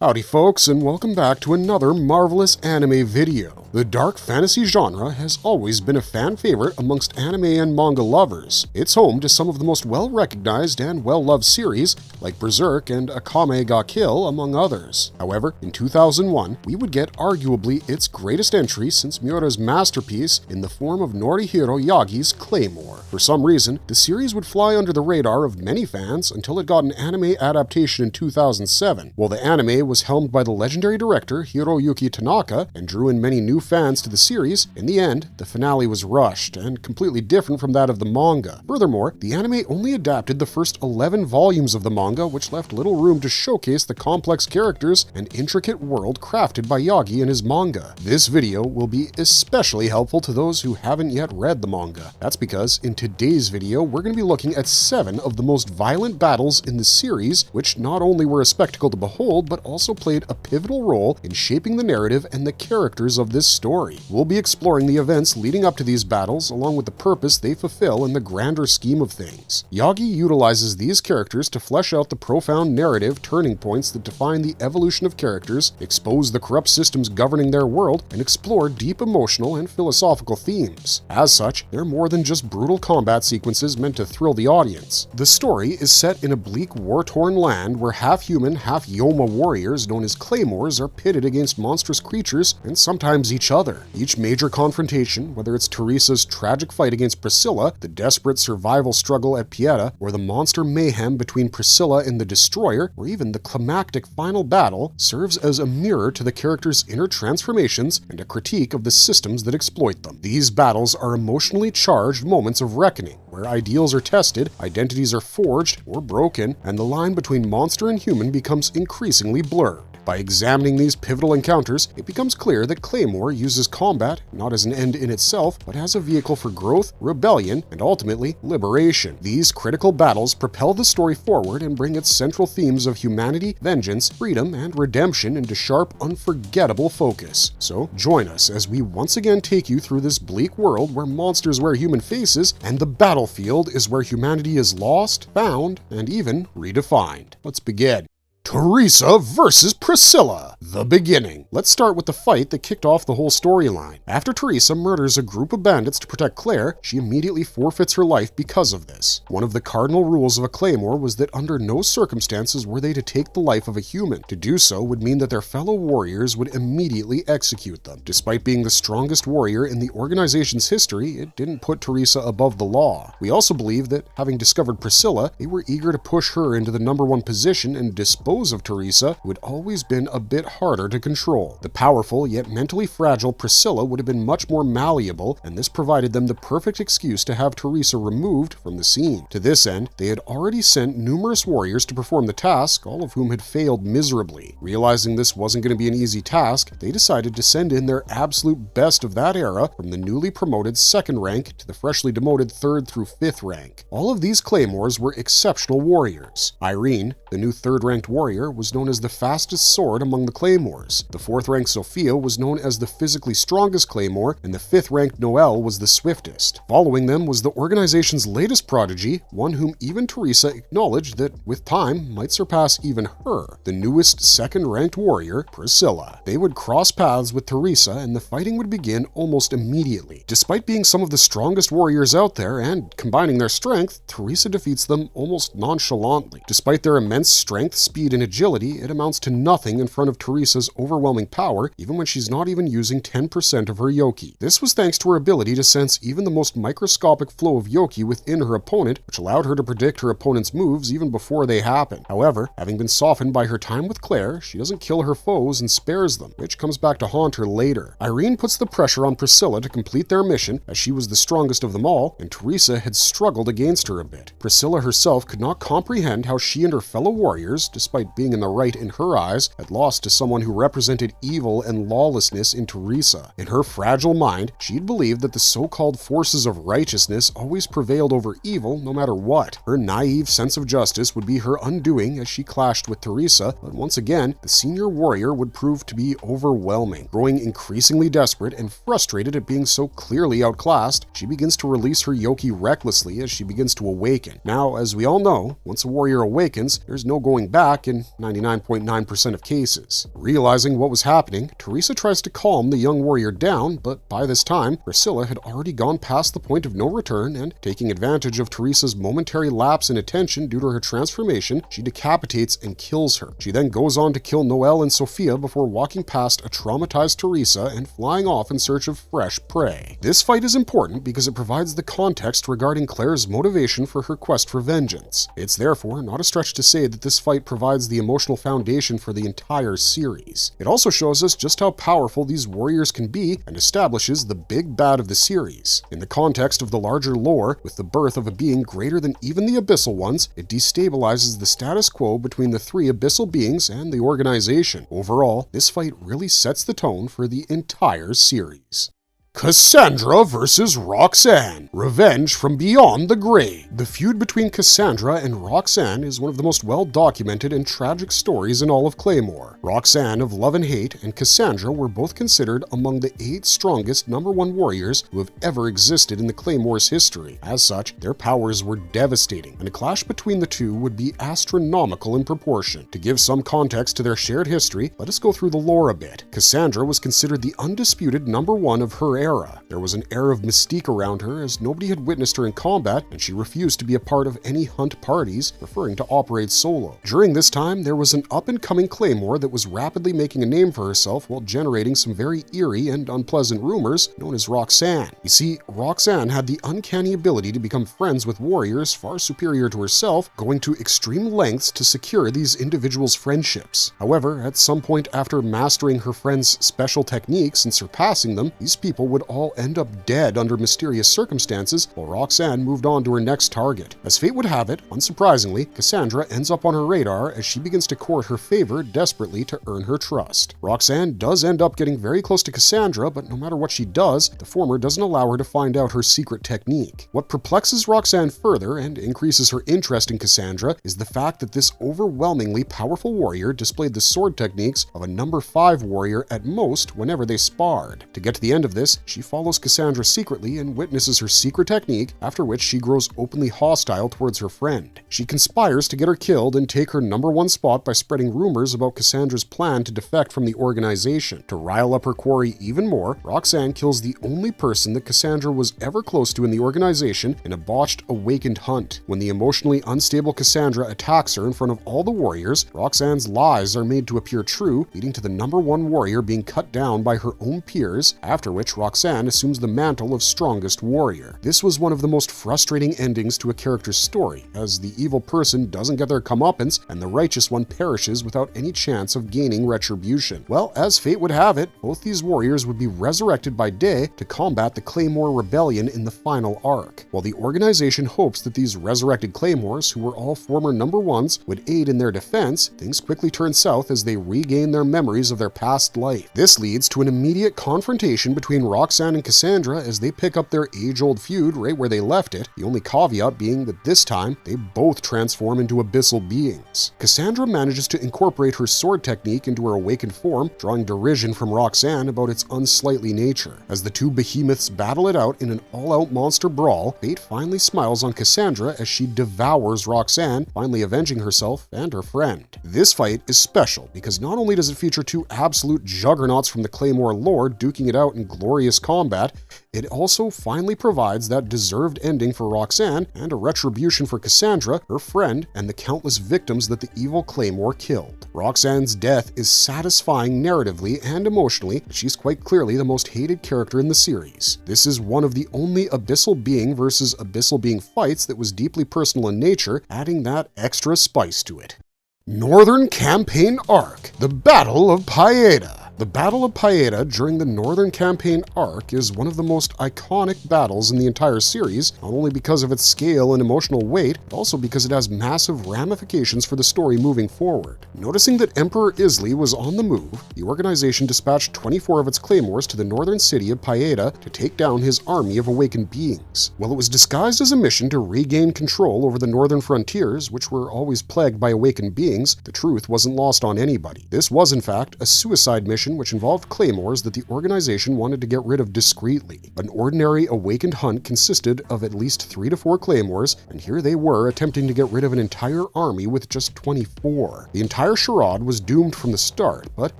Howdy folks, and welcome back to another marvelous anime video. The dark fantasy genre has always been a fan favorite amongst anime and manga lovers. It's home to some of the most well-recognized and well-loved series, like Berserk and Akame ga Kill, among others. However, in 2001, we would get arguably its greatest entry since Miura's masterpiece in the form of Norihiro Yagi's Claymore. For some reason, the series would fly under the radar of many fans until it got an anime adaptation in 2007. While the anime was helmed by the legendary director Hiroyuki Tanaka and drew in many new fans to the series, in the end, the finale was rushed and completely different from that of the manga. Furthermore, the anime only adapted the first 11 volumes of the manga, which left little room to showcase the complex characters and intricate world crafted by Yagi in his manga. This video will be especially helpful to those who haven't yet read the manga. That's because in today's video, we're going to be looking at 7 of the most violent battles in the series, which not only were a spectacle to behold, but also played a pivotal role in shaping the narrative and the characters of this story. We'll be exploring the events leading up to these battles, along with the purpose they fulfill in the grander scheme of things. Yagi utilizes these characters to flesh out the profound narrative turning points that define the evolution of characters, expose the corrupt systems governing their world, and explore deep emotional and philosophical themes. As such, they're more than just brutal combat sequences meant to thrill the audience. The story is set in a bleak, war-torn land where half-human, half-Yoma warriors known as Claymores are pitted against monstrous creatures and sometimes each other. Each major confrontation, whether it's Teresa's tragic fight against Priscilla, the desperate survival struggle at Pieta, or the monster mayhem between Priscilla and the Destroyer, or even the climactic final battle, serves as a mirror to the characters' inner transformations and a critique of the systems that exploit them. These battles are emotionally charged moments of reckoning, where ideals are tested, identities are forged or broken, and the line between monster and human becomes increasingly blurred. By examining these pivotal encounters, it becomes clear that Claymore uses combat not as an end in itself, but as a vehicle for growth, rebellion, and ultimately liberation. These critical battles propel the story forward and bring its central themes of humanity, vengeance, freedom, and redemption into sharp, unforgettable focus. So join us as we once again take you through this bleak world where monsters wear human faces and the battlefield is where humanity is lost, found, and even redefined. Let's begin. Teresa versus Priscilla, the beginning. Let's start with the fight that kicked off the whole storyline. After Teresa murders a group of bandits to protect Clare, she immediately forfeits her life because of this. One of the cardinal rules of a Claymore was that under no circumstances were they to take the life of a human. To do so would mean that their fellow warriors would immediately execute them. Despite being the strongest warrior in the organization's history, it didn't put Teresa above the law. We also believe that, having discovered Priscilla, they were eager to push her into the #1 position and dispose of Teresa, who had always been a bit harder to control. The powerful yet mentally fragile Priscilla would have been much more malleable, and this provided them the perfect excuse to have Teresa removed from the scene. To this end, they had already sent numerous warriors to perform the task, all of whom had failed miserably. Realizing this wasn't going to be an easy task, they decided to send in their absolute best of that era, from the newly promoted 2nd rank to the freshly demoted 3rd through 5th rank. All of these Claymores were exceptional warriors. Irene, the new 3rd-ranked warrior, was known as the fastest sword among the Claymores. The 4th-ranked Sophia was known as the physically strongest Claymore, and the 5th-ranked Noelle was the swiftest. Following them was the organization's latest prodigy, one whom even Teresa acknowledged that, with time, might surpass even her, the newest 2nd-ranked warrior, Priscilla. They would cross paths with Teresa, and the fighting would begin almost immediately. Despite being some of the strongest warriors out there and combining their strength, Teresa defeats them almost nonchalantly. Despite their immense strength, speed, and agility, it amounts to nothing in front of Teresa's overwhelming power, even when she's not even using 10% of her Yoki. This was thanks to her ability to sense even the most microscopic flow of Yoki within her opponent, which allowed her to predict her opponent's moves even before they happen. However, having been softened by her time with Clare, she doesn't kill her foes and spares them, which comes back to haunt her later. Irene puts the pressure on Priscilla to complete their mission, as she was the strongest of them all, and Teresa had struggled against her a bit. Priscilla herself could not comprehend how she and her fellow warriors, despite being in the right in her eyes, had lost to someone who represented evil and lawlessness in Teresa. In her fragile mind, she'd believed that the so-called forces of righteousness always prevailed over evil no matter what. Her naive sense of justice would be her undoing as she clashed with Teresa, but once again, the senior warrior would prove to be overwhelming. Growing increasingly desperate and frustrated at being so clearly outclassed, she begins to release her Yoki recklessly as she begins to awaken. Now, as we all know, once a warrior awakens, there's no going back in 99.9% of cases. Realizing what was happening, Teresa tries to calm the young warrior down, but by this time, Priscilla had already gone past the point of no return, and taking advantage of Teresa's momentary lapse in attention due to her transformation, she decapitates and kills her. She then goes on to kill Noelle and Sophia before walking past a traumatized Teresa and flying off in search of fresh prey. This fight is important because it provides the context regarding Clare's motivation for her quest for vengeance. It's therefore not a stretch to say that this fight provides the emotional foundation for the entire series. It also shows us just how powerful these warriors can be and establishes the big bad of the series. In the context of the larger lore, with the birth of a being greater than even the abyssal ones, it destabilizes the status quo between the three abyssal beings and the organization. Overall, this fight really sets the tone for the entire series. Cassandra versus Roxanne. Revenge from beyond the grave. The feud between Cassandra and Roxanne is one of the most well-documented and tragic stories in all of Claymore. Roxanne of Love and Hate and Cassandra were both considered among the 8 strongest #1 warriors who have ever existed in the Claymore's history. As such, their powers were devastating, and a clash between the two would be astronomical in proportion. To give some context to their shared history, let us go through the lore a bit. Cassandra was considered the undisputed #1 of her era. There was an air of mystique around her as nobody had witnessed her in combat, and she refused to be a part of any hunt parties, preferring to operate solo. During this time, there was an up-and-coming Claymore that was rapidly making a name for herself while generating some very eerie and unpleasant rumors, known as Roxanne. You see, Roxanne had the uncanny ability to become friends with warriors far superior to herself, going to extreme lengths to secure these individuals' friendships. However, at some point after mastering her friends' special techniques and surpassing them, these people would all end up dead under mysterious circumstances, while Roxanne moved on to her next target. As fate would have it, unsurprisingly, Cassandra ends up on her radar as she begins to court her favor desperately to earn her trust. Roxanne does end up getting very close to Cassandra, but no matter what she does, the former doesn't allow her to find out her secret technique. What perplexes Roxanne further and increases her interest in Cassandra is the fact that this overwhelmingly powerful warrior displayed the sword techniques of a #5 warrior at most whenever they sparred. To get to the end of this, she follows Cassandra secretly and witnesses her secret technique, after which she grows openly hostile towards her friend. She conspires to get her killed and take her #1 spot by spreading rumors about Cassandra's plan to defect from the organization. To rile up her quarry even more, Roxanne kills the only person that Cassandra was ever close to in the organization in a botched awakened hunt. When the emotionally unstable Cassandra attacks her in front of all the warriors, Roxanne's lies are made to appear true, leading to the #1 warrior being cut down by her own peers, after which Roxanne assumes the mantle of strongest warrior. This was one of the most frustrating endings to a character's story, as the evil person doesn't get their comeuppance and the righteous one perishes without any chance of gaining retribution. Well, as fate would have it, both these warriors would be resurrected by day to combat the Claymore rebellion in the final arc. While the organization hopes that these resurrected Claymores, who were all former #1s, would aid in their defense, things quickly turn south as they regain their memories of their past life. This leads to an immediate confrontation between Roxanne and Cassandra as they pick up their age-old feud right where they left it, the only caveat being that this time they both transform into abyssal beings. Cassandra manages to incorporate her sword technique into her awakened form, drawing derision from Roxanne about its unsightly nature. As the two behemoths battle it out in an all-out monster brawl, fate finally smiles on Cassandra as she devours Roxanne, finally avenging herself and her friend. This fight is special because not only does it feature two absolute juggernauts from the Claymore lore duking it out in glorious combat, it also finally provides that deserved ending for Roxanne and a retribution for Cassandra, her friend, and the countless victims that the evil Claymore killed. Roxanne's death is satisfying narratively and emotionally, but she's quite clearly the most hated character in the series. This is one of the only abyssal being versus abyssal being fights that was deeply personal in nature, adding that extra spice to it. Northern Campaign Ark, the Battle of Paeda. The Battle of Paeta during the Northern Campaign Ark is one of the most iconic battles in the entire series, not only because of its scale and emotional weight, but also because it has massive ramifications for the story moving forward. Noticing that Emperor Isli was on the move, the organization dispatched 24 of its claymores to the northern city of Paeta to take down his army of awakened beings. While it was disguised as a mission to regain control over the northern frontiers, which were always plagued by awakened beings, the truth wasn't lost on anybody. This was, in fact, a suicide mission which involved claymores that the organization wanted to get rid of discreetly. An ordinary awakened hunt consisted of at least 3 to 4 claymores, and here they were attempting to get rid of an entire army with just 24. The entire charade was doomed from the start, but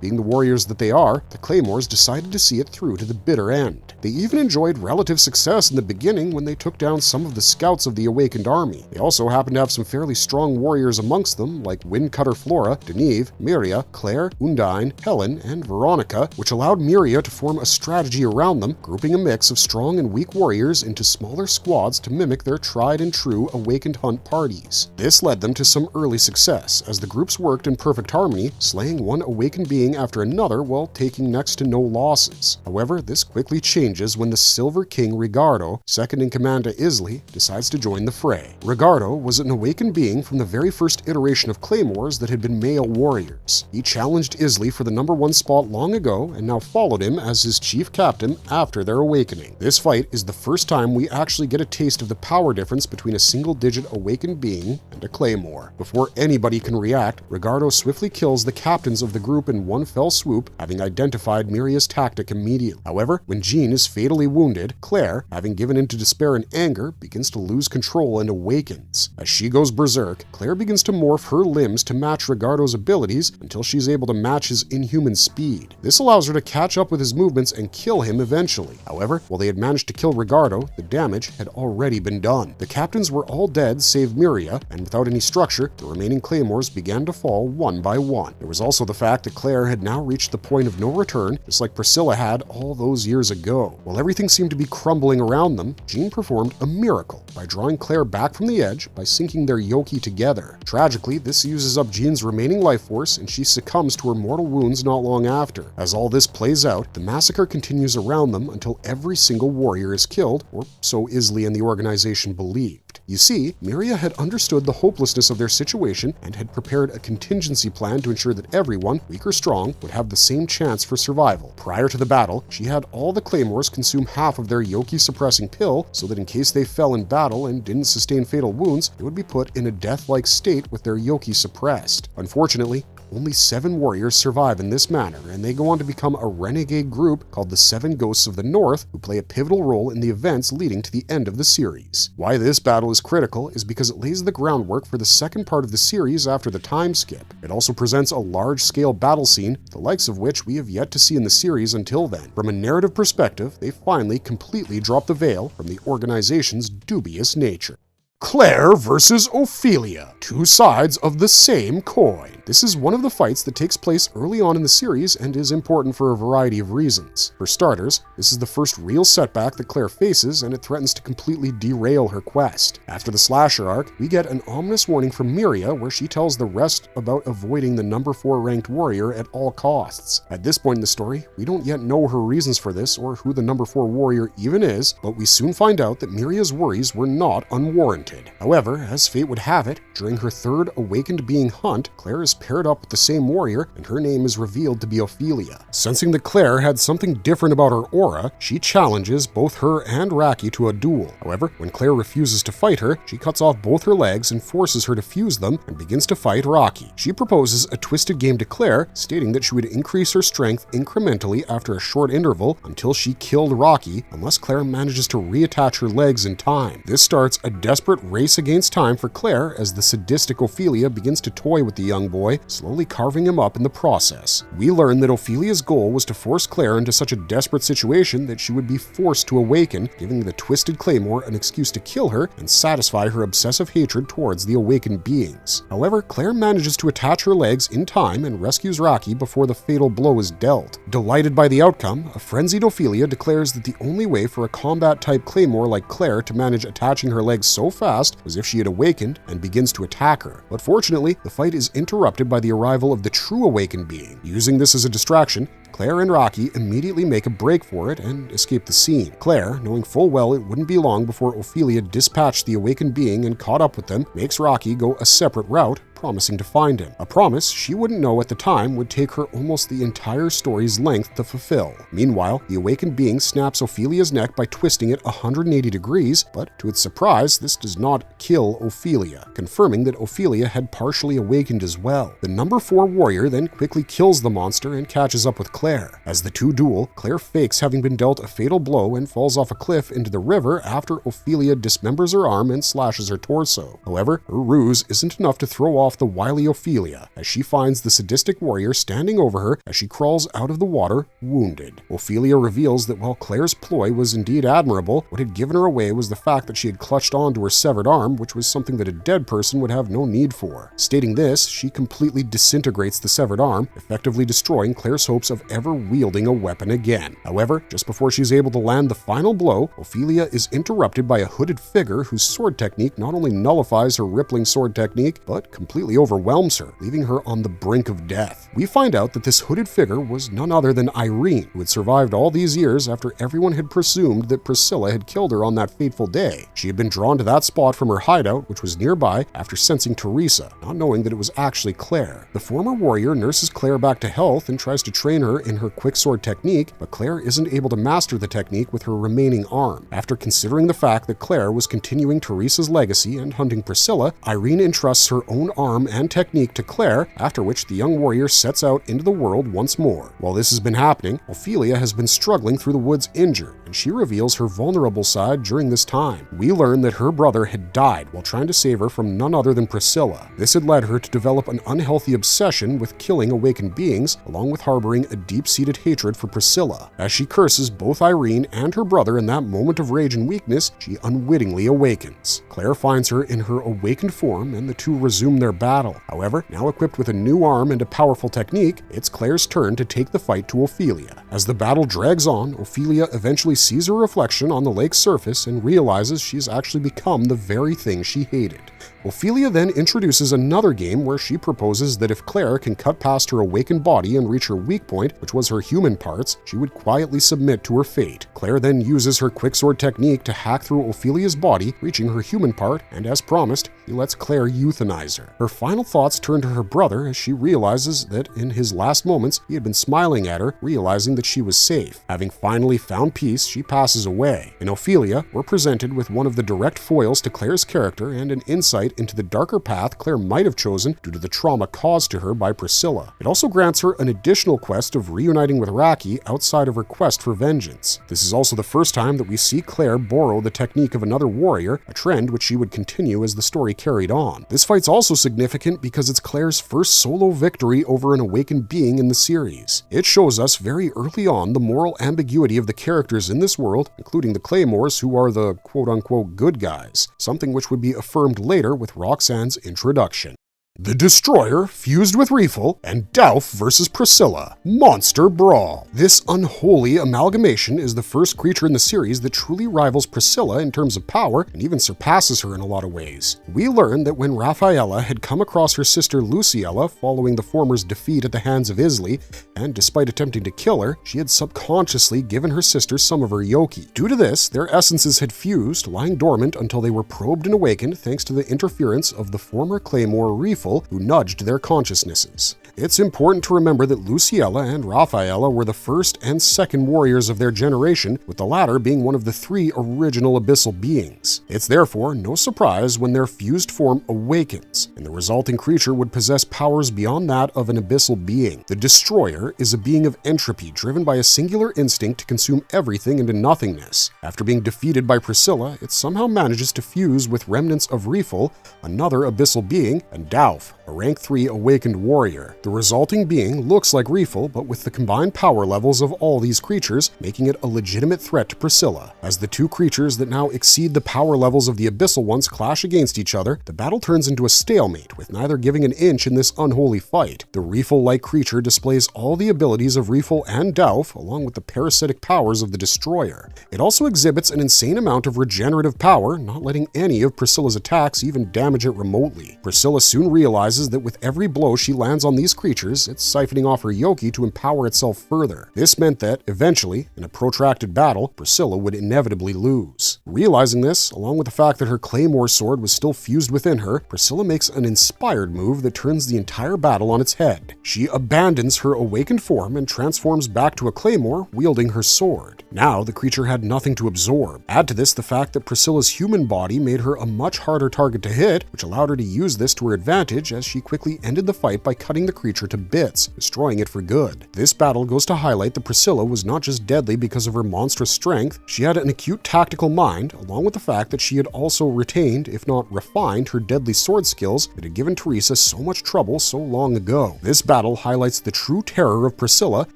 being the warriors that they are, the claymores decided to see it through to the bitter end. They even enjoyed relative success in the beginning when they took down some of the scouts of the awakened army. They also happened to have some fairly strong warriors amongst them, like Windcutter Flora, Deneve, Miria, Clare, Undine, Helen, and Veronica, which allowed Miria to form a strategy around them, grouping a mix of strong and weak warriors into smaller squads to mimic their tried and true awakened hunt parties. This led them to some early success, as the groups worked in perfect harmony, slaying one awakened being after another while taking next to no losses. However, this quickly changes when the Silver King Rigardo, second in command to Isli, decides to join the fray. Rigardo was an awakened being from the very first iteration of claymores that had been male warriors. He challenged Isli for the #1 spot long ago and now followed him as his chief captain after their awakening. This fight is the first time we actually get a taste of the power difference between a single-digit awakened being and a claymore. Before anybody can react, Rigardo swiftly kills the captains of the group in one fell swoop, having identified Miria's tactic immediately. However, when Jean is fatally wounded, Clare, having given in to despair and anger, begins to lose control and awakens. As she goes berserk, Clare begins to morph her limbs to match Rigardo's abilities until she's able to match his inhuman speed. This allows her to catch up with his movements and kill him eventually. However, while they had managed to kill Rigardo, the damage had already been done. The captains were all dead save Miria, and without any structure, the remaining claymores began to fall one by one. There was also the fact that Clare had now reached the point of no return, just like Priscilla had all those years ago. While everything seemed to be crumbling around them, Jean performed a miracle by drawing Clare back from the edge by syncing their Yoki together. Tragically, this uses up Jean's remaining life force and she succumbs to her mortal wounds not long after. As all this plays out, the massacre continues around them until every single warrior is killed, or so Isli and the organization believed. You see, Miria had understood the hopelessness of their situation and had prepared a contingency plan to ensure that everyone, weak or strong, would have the same chance for survival. Prior to the battle, she had all the claymores consume half of their Yoki-suppressing pill so that in case they fell in battle and didn't sustain fatal wounds, they would be put in a death-like state with their Yoki suppressed. Unfortunately, only 7 warriors survive in this manner, and they go on to become a renegade group called the 7 Ghosts of the North, who play a pivotal role in the events leading to the end of the series. Why this battle is critical is because it lays the groundwork for the second part of the series after the time skip. It also presents a large-scale battle scene, the likes of which we have yet to see in the series until then. From a narrative perspective, they finally completely drop the veil from the organization's dubious nature. Clare versus Oilia, 2 sides of the same coin. This is one of the fights that takes place early on in the series and is important for a variety of reasons. For starters, this is the first real setback that Clare faces, and it threatens to completely derail her quest. After the slasher arc, we get an ominous warning from Miria where she tells the rest about avoiding the #4 ranked warrior at all costs. At this point in the story, we don't yet know her reasons for this or who the #4 warrior even is, but we soon find out that Miria's worries were not unwarranted. However, as fate would have it, during her 3rd awakened being hunt, Clare is paired up with the same warrior, and her name is revealed to be Oilia. Sensing that Clare had something different about her aura, she challenges both her and Raki to a duel. However, when Clare refuses to fight her, she cuts off both her legs and forces her to fuse them and begins to fight Raki. She proposes a twisted game to Clare, stating that she would increase her strength incrementally after a short interval until she killed Raki, unless Clare manages to reattach her legs in time. This starts a desperate race against time for Clare as the sadistic Oilia begins to toy with the young boy, slowly carving him up in the process. We learn that Ophelia's goal was to force Clare into such a desperate situation that she would be forced to awaken, giving the twisted Claymore an excuse to kill her and satisfy her obsessive hatred towards the awakened beings. However, Clare manages to attach her legs in time and rescues Raki before the fatal blow is dealt. Delighted by the outcome, a frenzied Oilia declares that the only way for a combat-type Claymore like Clare to manage attaching her legs so fast was if she had awakened, and begins to attack her. But fortunately, the fight is interrupted by the arrival of the true awakened being. Using this as a distraction, Clare and Rocky immediately make a break for it and escape the scene. Clare, knowing full well it wouldn't be long before Oilia dispatched the awakened being and caught up with them, makes Rocky go a separate route, promising to find him. A promise she wouldn't know at the time would take her almost the entire story's length to fulfill. Meanwhile, the awakened being snaps Oilia's neck by twisting it 180 degrees, but to its surprise, this does not kill Oilia, confirming that Oilia had partially awakened as well. The number 4 warrior then quickly kills the monster and catches up with Clare. As the two duel, Clare fakes having been dealt a fatal blow and falls off a cliff into the river after Oilia dismembers her arm and slashes her torso. However, her ruse isn't enough to throw off the wily Oilia, as she finds the sadistic warrior standing over her as she crawls out of the water, wounded. Oilia reveals that while Clare's ploy was indeed admirable, what had given her away was the fact that she had clutched onto her severed arm, which was something that a dead person would have no need for. Stating this, she completely disintegrates the severed arm, effectively destroying Clare's hopes of ever wielding a weapon again. However, just before she's able to land the final blow, Oilia is interrupted by a hooded figure whose sword technique not only nullifies her rippling sword technique, but completely overwhelms her, leaving her on the brink of death. We find out that this hooded figure was none other than Irene, who had survived all these years after everyone had presumed that Priscilla had killed her on that fateful day. She had been drawn to that spot from her hideout, which was nearby, after sensing Teresa, not knowing that it was actually Clare. The former warrior nurses Clare back to health and tries to train her in her quicksword technique, but Clare isn't able to master the technique with her remaining arm. After considering the fact that Clare was continuing Teresa's legacy and hunting Priscilla, Irene entrusts her own arm and technique to Clare, after which the young warrior sets out into the world once more. While this has been happening, Oilia has been struggling through the woods injured, and she reveals her vulnerable side during this time. We learn that her brother had died while trying to save her from none other than Priscilla. This had led her to develop an unhealthy obsession with killing awakened beings, along with harboring a deep-seated hatred for Priscilla. As she curses both Irene and her brother in that moment of rage and weakness, she unwittingly awakens. Clare finds her in her awakened form, and the two resume their battle. However, now equipped with a new arm and a powerful technique, it's Clare's turn to take the fight to Oilia. As the battle drags on, Oilia eventually sees her reflection on the lake's surface and realizes she's actually become the very thing she hated. Oilia then introduces another game where she proposes that if Clare can cut past her awakened body and reach her weak point, which was her human parts, she would quietly submit to her fate. Clare then uses her quicksword technique to hack through Oilia's body, reaching her human part, and as promised, she lets Clare euthanize her. Her final thoughts turn to her brother as she realizes that in his last moments he had been smiling at her, realizing that she was safe. Having finally found peace, she passes away. In Oilia, we're presented with one of the direct foils to Clare's character and an insight into the darker path Clare might have chosen due to the trauma caused to her by Priscilla. It also grants her an additional quest of reuniting with Rocky outside of her quest for vengeance. This is also the first time that we see Clare borrow the technique of another warrior, a trend which she would continue as the story carried on. This fight's also significant because it's Clare's first solo victory over an awakened being in the series. It shows us very early on the moral ambiguity of the characters in this world, including the Claymores, who are the quote-unquote good guys, something which would be affirmed later with Roxanne's introduction. The Destroyer fused with Riefel, and Dauf versus Priscilla. Monster Brawl. This unholy amalgamation is the first creature in the series that truly rivals Priscilla in terms of power and even surpasses her in a lot of ways. We learn that when Raffaella had come across her sister Luciella following the former's defeat at the hands of Isli, and despite attempting to kill her, she had subconsciously given her sister some of her Yoki. Due to this, their essences had fused, lying dormant until they were probed and awakened thanks to the interference of the former Claymore Riefel, who nudged their consciousnesses. It's important to remember that Luciella and Raffaella were the first and second warriors of their generation, with the latter being one of the 3 original abyssal beings. It's therefore no surprise when their fused form awakens, and the resulting creature would possess powers beyond that of an abyssal being. The Destroyer is a being of entropy driven by a singular instinct to consume everything into nothingness. After being defeated by Priscilla, it somehow manages to fuse with remnants of Riefel, another abyssal being, and Dauf, a rank 3 awakened warrior. The resulting being looks like Riefel, but with the combined power levels of all these creatures, making it a legitimate threat to Priscilla. As the two creatures that now exceed the power levels of the abyssal ones clash against each other, the battle turns into a stalemate, with neither giving an inch in this unholy fight. The Riefel-like creature displays all the abilities of Riefel and Dauf, along with the parasitic powers of the Destroyer. It also exhibits an insane amount of regenerative power, not letting any of Priscilla's attacks even damage it remotely. Priscilla soon realizes realizes that with every blow she lands on these creatures, it's siphoning off her Yoki to empower itself further. This meant that, eventually, in a protracted battle, Priscilla would inevitably lose. Realizing this, along with the fact that her Claymore sword was still fused within her, Priscilla makes an inspired move that turns the entire battle on its head. She abandons her awakened form and transforms back to a Claymore, wielding her sword. Now, the creature had nothing to absorb. Add to this the fact that Priscilla's human body made her a much harder target to hit, which allowed her to use this to her advantage as she quickly ended the fight by cutting the creature to bits, destroying it for good. This battle goes to highlight that Priscilla was not just deadly because of her monstrous strength, she had an acute tactical mind, along with the fact that she had also retained, if not refined, her deadly sword skills that had given Teresa so much trouble so long ago. This battle highlights the true terror of Priscilla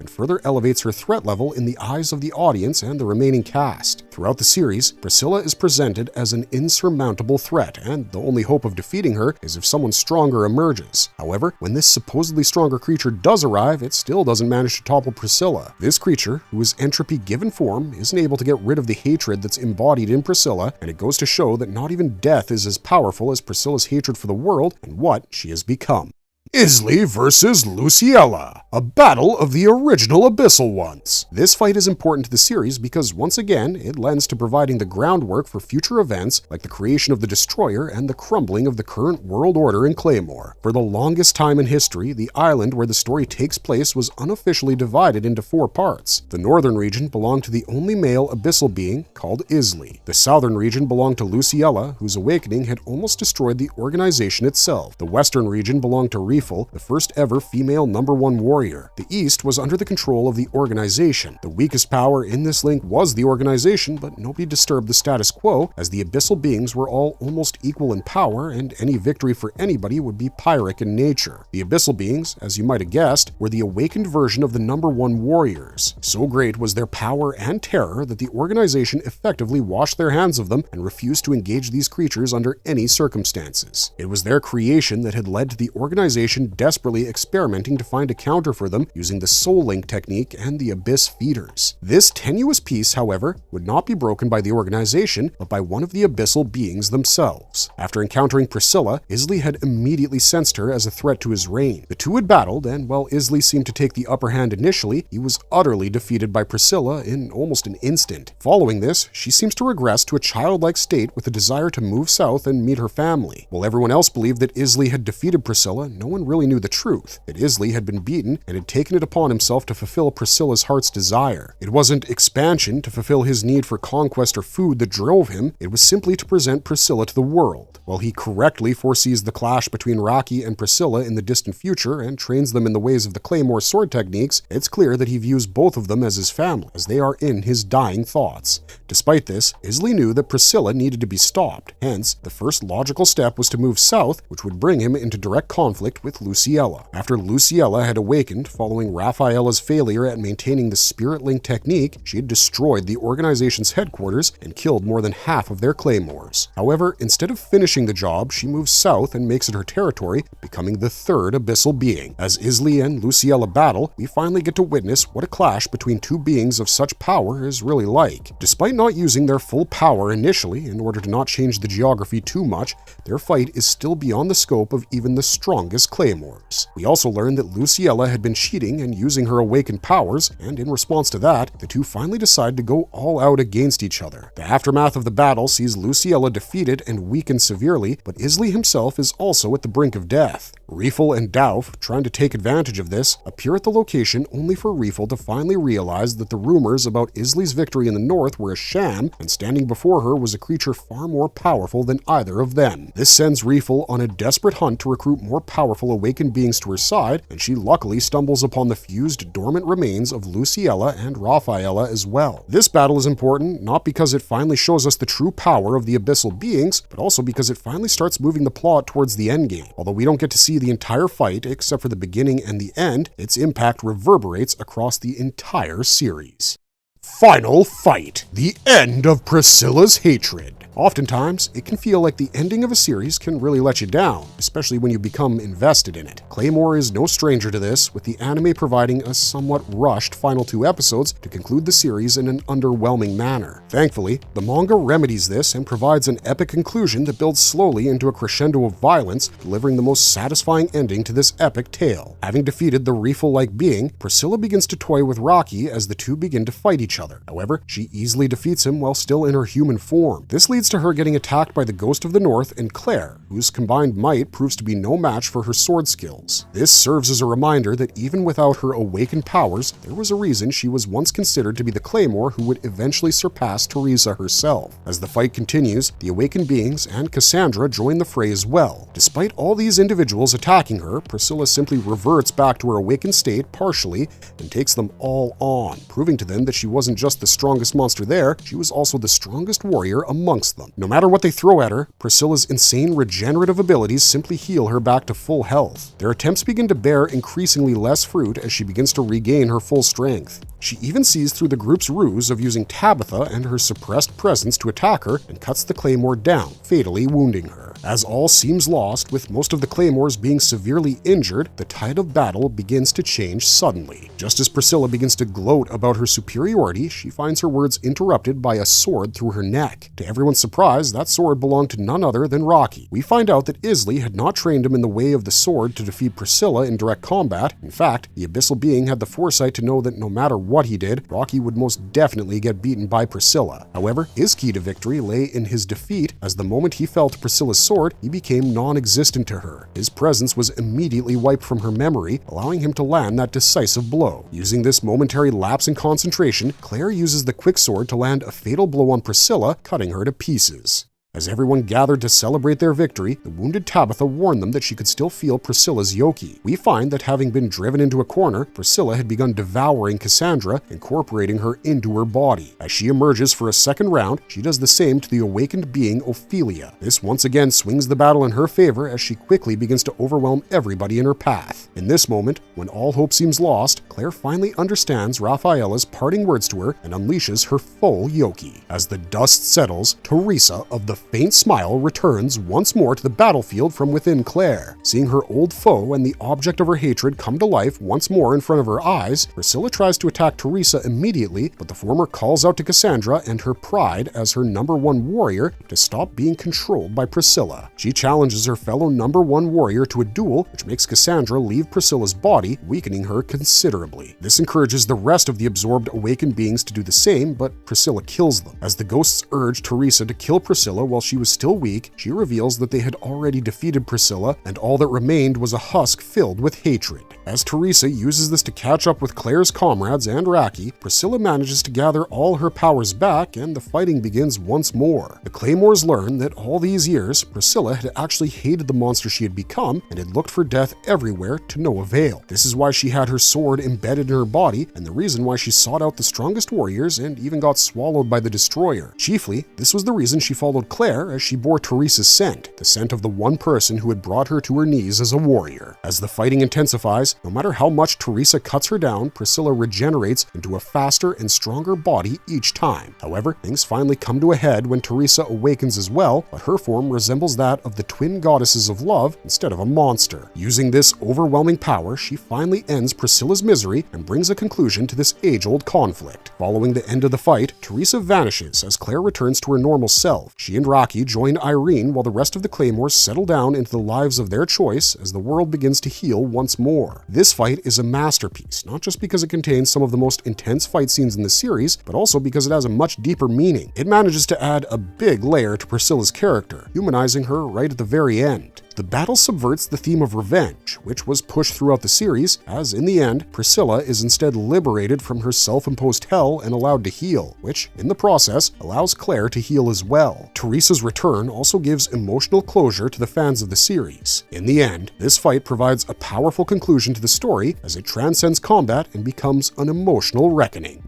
and further elevates her threat level in the eyes of the audience and the remaining cast. Throughout the series, Priscilla is presented as an insurmountable threat, and the only hope of defeating her is if someone stronger emerges. However, when this supposedly stronger creature does arrive, it still doesn't manage to topple Priscilla. This creature, who is entropy given form, isn't able to get rid of the hatred that's embodied in Priscilla, and it goes to show that not even death is as powerful as Priscilla's hatred for the world and what she has become. Isli versus Luciella, a battle of the original Abyssal Ones. This fight is important to the series because, once again, it lends to providing the groundwork for future events like the creation of the Destroyer and the crumbling of the current world order in Claymore. For the longest time in history, the island where the story takes place was unofficially divided into 4 parts. The northern region belonged to the only male abyssal being, called Isli. The southern region belonged to Luciella, whose awakening had almost destroyed the organization itself. The western region belonged to the first ever female #1 warrior. The East was under the control of the organization. The weakest power in this link was the organization, but nobody disturbed the status quo, as the abyssal beings were all almost equal in power, and any victory for anybody would be pyrrhic in nature. The abyssal beings, as you might have guessed, were the awakened version of the #1 warriors. So great was their power and terror that the organization effectively washed their hands of them and refused to engage these creatures under any circumstances. It was their creation that had led to the organization desperately experimenting to find a counter for them using the Soul Link technique and the Abyss Feeders. This tenuous peace, however, would not be broken by the organization, but by one of the abyssal beings themselves. After encountering Priscilla, Isli had immediately sensed her as a threat to his reign. The two had battled, and while Isli seemed to take the upper hand initially, he was utterly defeated by Priscilla in almost an instant. Following this, she seems to regress to a childlike state with a desire to move south and meet her family. While everyone else believed that Isli had defeated Priscilla, no one really knew the truth, that Isli had been beaten and had taken it upon himself to fulfill Priscilla's heart's desire. It wasn't expansion to fulfill his need for conquest or food that drove him, it was simply to present Priscilla to the world. While he correctly foresees the clash between Raki and Priscilla in the distant future and trains them in the ways of the Claymore sword techniques, it's clear that he views both of them as his family, as they are in his dying thoughts. Despite this, Isli knew that Priscilla needed to be stopped. Hence, the first logical step was to move south, which would bring him into direct conflict with Luciella. After Luciella had awakened, following Raphaela's failure at maintaining the Spirit Link technique, she had destroyed the organization's headquarters and killed more than half of their claymores. However, instead of finishing the job, she moves south and makes it her territory, becoming the third abyssal being. As Isli and Luciella battle, we finally get to witness what a clash between two beings of such power is really like. Despite not using their full power initially in order to not change the geography too much, their fight is still beyond the scope of even the strongest claymores. We also learn that Luciella had been cheating and using her awakened powers, and in response to that, the two finally decide to go all out against each other. The aftermath of the battle sees Luciella defeated and weakened severely, but Isli himself is also at the brink of death. Riefel and Dauf, trying to take advantage of this, appear at the location only for Riefel to finally realize that the rumors about Isli's victory in the north were a sham, and standing before her was a creature far more powerful than either of them. This sends Riefel on a desperate hunt to recruit more powerful awakened beings to her side, and she luckily stumbles upon the fused dormant remains of Luciella and Raphaela as well. This battle is important not because it finally shows us the true power of the abyssal beings, but also because it finally starts moving the plot towards the endgame. Although we don't get to see the entire fight except for the beginning and the end, its impact reverberates across the entire series. Final fight. The end of Priscillas Hatred. Oftentimes, it can feel like the ending of a series can really let you down, especially when you become invested in it. Claymore is no stranger to this, with the anime providing a somewhat rushed final 2 episodes to conclude the series in an underwhelming manner. Thankfully, the manga remedies this and provides an epic conclusion that builds slowly into a crescendo of violence, delivering the most satisfying ending to this epic tale. Having defeated the Reefel-like being, Priscilla begins to toy with Rocky as the two begin to fight each other. However, she easily defeats him while still in her human form. This leads to her getting attacked by the Ghost of the North and Clare, whose combined might proves to be no match for her sword skills. This serves as a reminder that even without her awakened powers, there was a reason she was once considered to be the Claymore who would eventually surpass Teresa herself. As the fight continues, the awakened beings and Cassandra join the fray as well. Despite all these individuals attacking her, Priscilla simply reverts back to her awakened state partially and takes them all on, proving to them that she wasn't just the strongest monster there, she was also the strongest warrior amongst them. No matter what they throw at her, Priscilla's insane regenerative abilities simply heal her back to full health. Their attempts begin to bear increasingly less fruit as she begins to regain her full strength. She even sees through the group's ruse of using Tabitha and her suppressed presence to attack her and cuts the Claymore down, fatally wounding her. As all seems lost, with most of the Claymores being severely injured, the tide of battle begins to change suddenly. Just as Priscilla begins to gloat about her superiority, she finds her words interrupted by a sword through her neck. To everyone's surprise, that sword belonged to none other than Rocky. We find out that Isley had not trained him in the way of the sword to defeat Priscilla in direct combat. In fact, the abyssal being had the foresight to know that no matter what he did, Rocky would most definitely get beaten by Priscilla. However, his key to victory lay in his defeat, as the moment he felt Priscilla's sword, he became non-existent to her. His presence was immediately wiped from her memory, allowing him to land that decisive blow. Using this momentary lapse in concentration, Clare uses the quick sword to land a fatal blow on Priscilla, cutting her to pieces. As everyone gathered to celebrate their victory, the wounded Tabitha warned them that she could still feel Priscillas Yoki. We find that having been driven into a corner, Priscilla had begun devouring Cassandra, incorporating her into her body. As she emerges for a second round, she does the same to the awakened being Oilia. This once again swings the battle in her favor as she quickly begins to overwhelm everybody in her path. In this moment, when all hope seems lost, Clare finally understands Rafaela's parting words to her and unleashes her full Yoki. As the dust settles, Teresa of the faint smile returns once more to the battlefield from within Clare. Seeing her old foe and the object of her hatred come to life once more in front of her eyes, Priscilla tries to attack Teresa immediately, but the former calls out to Cassandra and her pride as her #1 warrior to stop being controlled by Priscilla. She challenges her fellow #1 warrior to a duel, which makes Cassandra leave Priscilla's body, weakening her considerably. This encourages the rest of the absorbed awakened beings to do the same, but Priscilla kills them. As the ghosts urge Teresa to kill Priscilla while she was still weak, she reveals that they had already defeated Priscilla, and all that remained was a husk filled with hatred. As Teresa uses this to catch up with Clare's comrades and Rocky, Priscilla manages to gather all her powers back, and the fighting begins once more. The Claymores learn that all these years, Priscilla had actually hated the monster she had become, and had looked for death everywhere to no avail. This is why she had her sword embedded in her body, and the reason why she sought out the strongest warriors and even got swallowed by the Destroyer. Chiefly, this was the reason she followed Clare as she bore Teresa's scent, the scent of the one person who had brought her to her knees as a warrior. As the fighting intensifies, no matter how much Teresa cuts her down, Priscilla regenerates into a faster and stronger body each time. However, things finally come to a head when Teresa awakens as well, but her form resembles that of the twin goddesses of love instead of a monster. Using this overwhelming power, she finally ends Priscilla's misery and brings a conclusion to this age-old conflict. Following the end of the fight, Teresa vanishes as Clare returns to her normal self. She and Rocky join Irene while the rest of the Claymores settle down into the lives of their choice as the world begins to heal once more. This fight is a masterpiece, not just because it contains some of the most intense fight scenes in the series, but also because it has a much deeper meaning. It manages to add a big layer to Priscilla's character, humanizing her right at the very end. The battle subverts the theme of revenge, which was pushed throughout the series, as in the end, Priscilla is instead liberated from her self-imposed hell and allowed to heal, which, in the process, allows Clare to heal as well. Teresa's return also gives emotional closure to the fans of the series. In the end, this fight provides a powerful conclusion to the story as it transcends combat and becomes an emotional reckoning.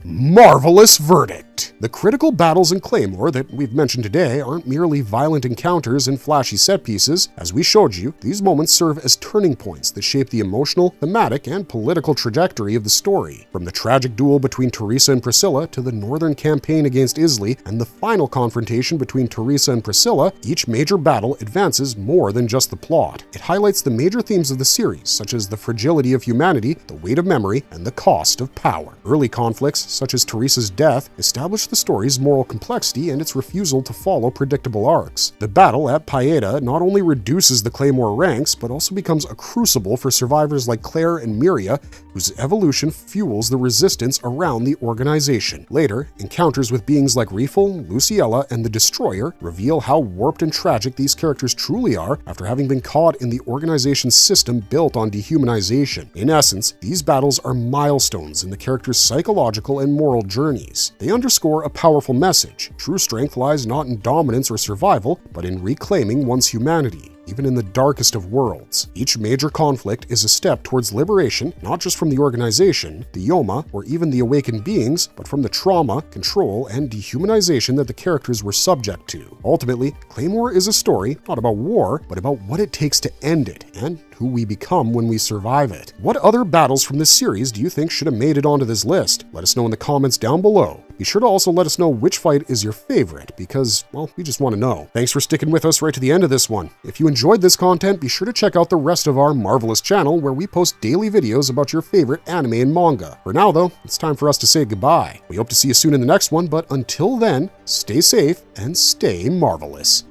Marvelous verdict! Right. The critical battles in Claymore that we've mentioned today aren't merely violent encounters and flashy set pieces. As we showed you, these moments serve as turning points that shape the emotional, thematic, and political trajectory of the story. From the tragic duel between Teresa and Priscilla to the northern campaign against Oilia and the final confrontation between Teresa and Priscilla, each major battle advances more than just the plot. It highlights the major themes of the series, such as the fragility of humanity, the weight of memory, and the cost of power. Early conflicts, such as Teresa's death, establish the story's moral complexity and its refusal to follow predictable arcs. The battle at Paeta not only reduces the Claymore ranks, but also becomes a crucible for survivors like Clare and Miria, whose evolution fuels the resistance around the organization. Later, encounters with beings like Refil, Luciella, and the Destroyer reveal how warped and tragic these characters truly are after having been caught in the organization's system built on dehumanization. In essence, these battles are milestones in the characters' psychological and moral journeys. They underscore a powerful message. True strength lies not in dominance or survival, but in reclaiming one's humanity, even in the darkest of worlds. Each major conflict is a step towards liberation, not just from the organization, the Yoma, or even the awakened beings, but from the trauma, control, and dehumanization that the characters were subject to. Ultimately, Claymore is a story not about war, but about what it takes to end it, and who we become when we survive it. What other battles from this series do you think should have made it onto this list? Let us know in the comments down below. Be sure to also let us know which fight is your favorite, because, well, we just want to know. Thanks for sticking with us right to the end of this one. If you enjoyed this content, be sure to check out the rest of our marvelous channel, where we post daily videos about your favorite anime and manga. For now, though, it's time for us to say goodbye. We hope to see you soon in the next one, but until then, stay safe and stay marvelous.